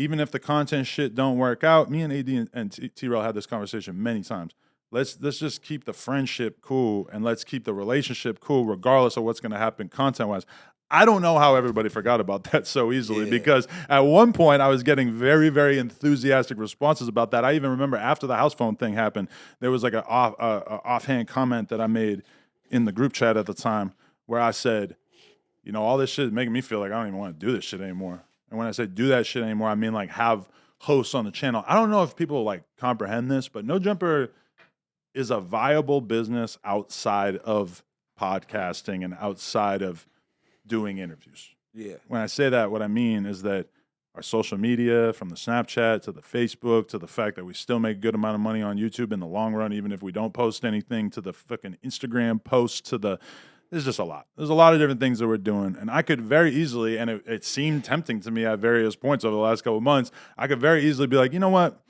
even if the content shit don't work out, me and AD and T-Rail had this conversation many times. Let's just keep the friendship cool and let's keep the relationship cool, regardless of what's going to happen content-wise. I don't know how everybody forgot about that so easily because at one point I was getting very, very enthusiastic responses about that. I even remember after the house phone thing happened, there was like a offhand comment that I made in the group chat at the time where I said, you know, all this shit is making me feel like I don't even want to do this shit anymore. And when I say do that shit anymore, I mean like have hosts on the channel. I don't know if people like comprehend this, but No Jumper is a viable business outside of podcasting and outside of doing interviews. Yeah. When I say that, what I mean is that our social media, from the Snapchat to the Facebook to the fact that we still make a good amount of money on YouTube in the long run, even if we don't post anything, to the fucking Instagram posts, to the there's just a lot. There's a lot of different things that we're doing. And I could very easily, and it seemed tempting to me at various points over the last couple of months, I could very easily be like, you know what?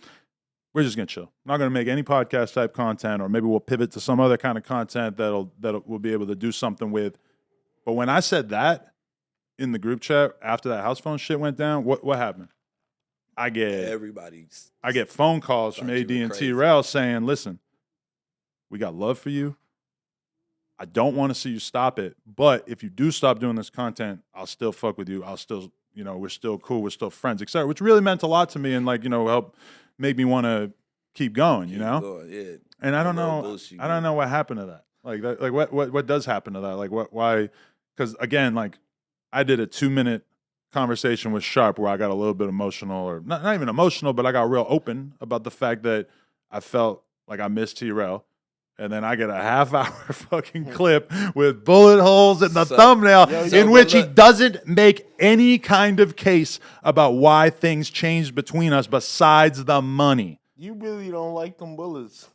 We're just gonna chill. I'm not gonna make any podcast type content, or maybe we'll pivot to some other kind of content that we'll be able to do something with. But when I said that in the group chat after that house phone shit went down, what happened? I get phone calls from AD and T-Rail saying, listen, we got love for you. I don't want to see you stop it, but if you do stop doing this content, I'll still fuck with you. I'll still, you know, we're still cool. We're still friends, etc. Which really meant a lot to me and like, you know, help make me want to keep going, you know? Yeah. And I don't know what happened to that. Like that, like what does happen to that? Like why? Because again, like I did a 2-minute conversation with Sharp where I got a little bit emotional, or not even emotional, but I got real open about the fact that I felt like I missed T-Rail. And then I get a half-hour fucking clip with bullet holes in the thumbnail in which he doesn't make any kind of case about why things changed between us besides the money. You really don't like them bullets.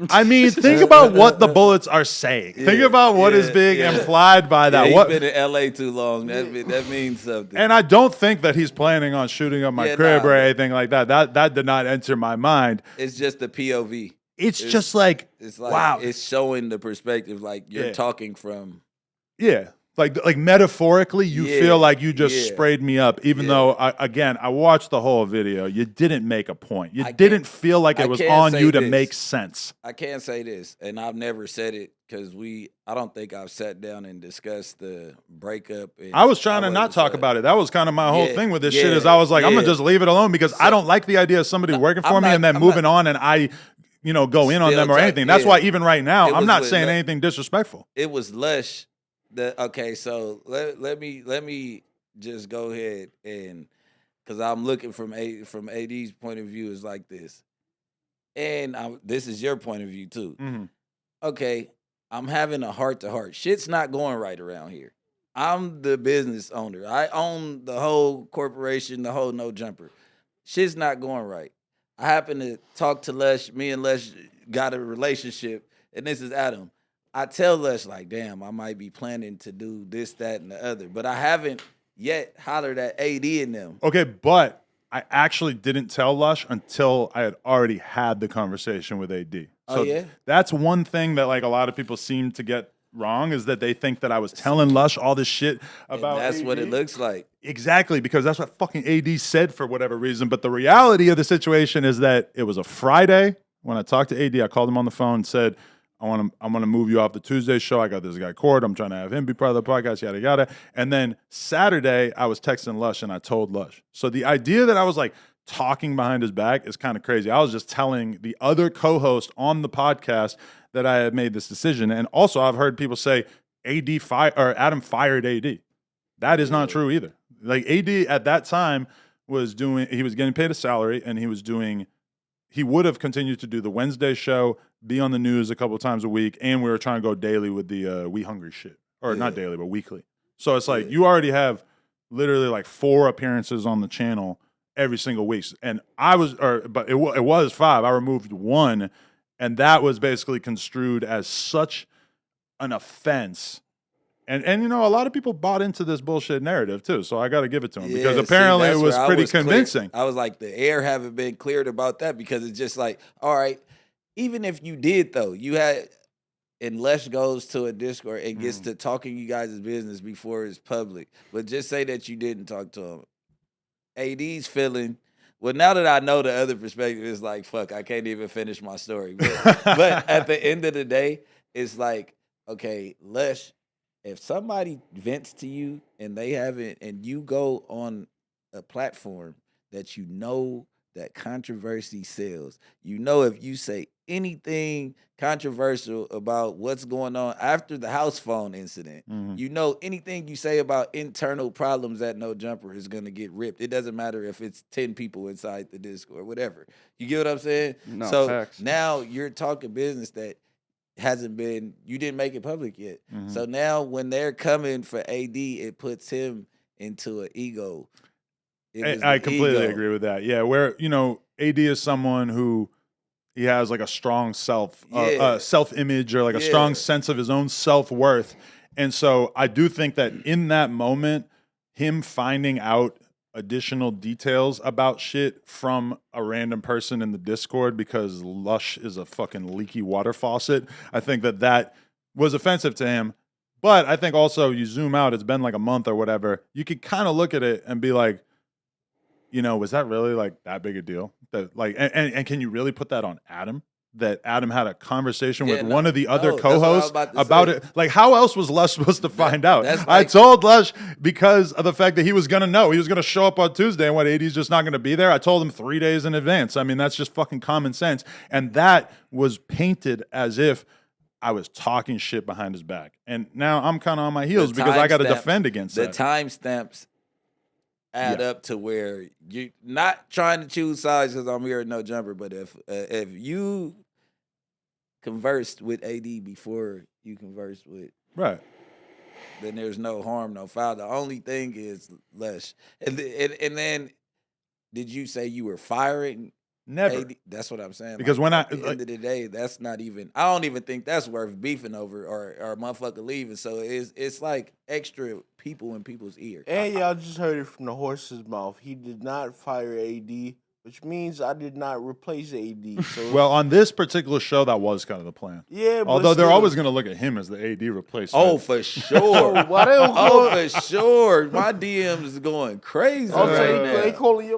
I mean, think about what the bullets are saying. Think about what is being implied by that. He's been in L.A. too long. That means something. And I don't think that he's planning on shooting up my crib or anything like that. That did not enter my mind. It's just the POV. It's just like, wow. It's showing the perspective, like you're talking from. Yeah. Like metaphorically, you feel like you just sprayed me up, even though, I watched the whole video. You didn't make a point. You didn't feel like it was on you to make sense. I can't say this, and I've never said it because I don't think I've sat down and discussed the breakup. I was trying to not talk about it. That was kind of my whole thing with this shit is I was like, I'm going to just leave it alone because I don't like the idea of somebody working for me and then moving on and I go in on them or anything. That's why even right now, I'm not saying anything disrespectful. It was Lush. Okay, so let me just go ahead and because I'm looking from AD's point of view is like this, and this is your point of view too. Mm-hmm. Okay, I'm having a heart-to-heart. Shit's not going right around here. I'm the business owner. I own the whole corporation, the whole No Jumper. Shit's not going right. I happen to talk to Lush. Me and Lush got a relationship, and this is Adam. I tell Lush, like, damn, I might be planning to do this, that, and the other. But I haven't yet hollered at AD and them. Okay, but I actually didn't tell Lush until I had already had the conversation with AD. So that's one thing that like a lot of people seem to get wrong is that they think that I was telling Lush all this shit about and that's AD. What it looks like. Exactly, because that's what fucking AD said for whatever reason. But the reality of the situation is that it was a Friday when I talked to AD. I called him on the phone and said, I want to move you off the Tuesday show. I got this guy Cord. I'm trying to have him be part of the podcast, yada, yada. And then Saturday, I was texting Lush and I told Lush. So the idea that I was like talking behind his back is kind of crazy. I was just telling the other co-host on the podcast that I had made this decision. And also I've heard people say Adam fired AD. That is not true either. Like AD at that time he was getting paid a salary and he would have continued to do the Wednesday show, be on the news a couple of times a week, and we were trying to go daily with the We Hungry shit. Or not daily, but weekly. So it's like you already have literally like 4 appearances on the channel every single week. And but it was 5. I removed 1, and that was basically construed as such an offense. And you know, a lot of people bought into this bullshit narrative too, so I got to give it to him because apparently it was pretty convincing. I was like, the air haven't been cleared about that because it's just like, all right, even if you did though, you had, and Lesh goes to a Discord and gets to talking you guys' business before it's public, but just say that you didn't talk to him. AD's feeling. Well, now that I know the other perspective, it's like, fuck, I can't even finish my story. But at the end of the day, it's like, okay, Lush, if somebody vents to you and they haven't, and you go on a platform that you know that controversy sells, you know, if you say anything controversial about what's going on after the house phone incident, you know, anything you say about internal problems at No Jumper is going to get ripped. It doesn't matter if it's 10 people inside the Discord, whatever. You get what I'm saying? No, so facts. now you're talking business that hasn't been, you didn't make it public yet. So now when they're coming for AD, it puts him into an ego. I completely agree with that. Yeah, where, you know, AD is someone who he has like a strong self-image or like a strong sense of his own self-worth. And so I do think that in that moment, him finding out additional details about shit from a random person in the Discord because Lush is a fucking leaky water faucet, I think that was offensive to him. But I think also you zoom out, it's been like a month or whatever, you could kind of look at it and be like, you know, was that really like that big a deal? That like, and can you really put that on Adam? That Adam had a conversation with one of the other co-hosts about it. Like, how else was Lush supposed to find out? I told Lush because of the fact that he was going to know. He was going to show up on Tuesday and what, AD's just not going to be there. I told him 3 days in advance. I mean, that's just fucking common sense. And that was painted as if I was talking shit behind his back. And now I'm kind of on my heels because I got to defend against that. The timestamps add up to where you're not trying to choose sides because I'm here at No Jumper, but if you conversed with AD before you conversed with then there's no harm, no foul. The only thing is Lush. And then did you say you were firing? Never. AD? That's what I'm saying. Because like, when at the end of the day, that's not even. I don't even think that's worth beefing over or a motherfucker leaving. So it's like extra people in people's ear. And y'all just heard it from the horse's mouth. He did not fire AD, which means I did not replace AD. So well, on this particular show, that was kind of the plan. yeah, but Although they're still. always going to look at him as the AD replacement. Oh, for sure. Why they don't Oh, call- for sure. My DMs is going crazy Oh, right so now. they calling your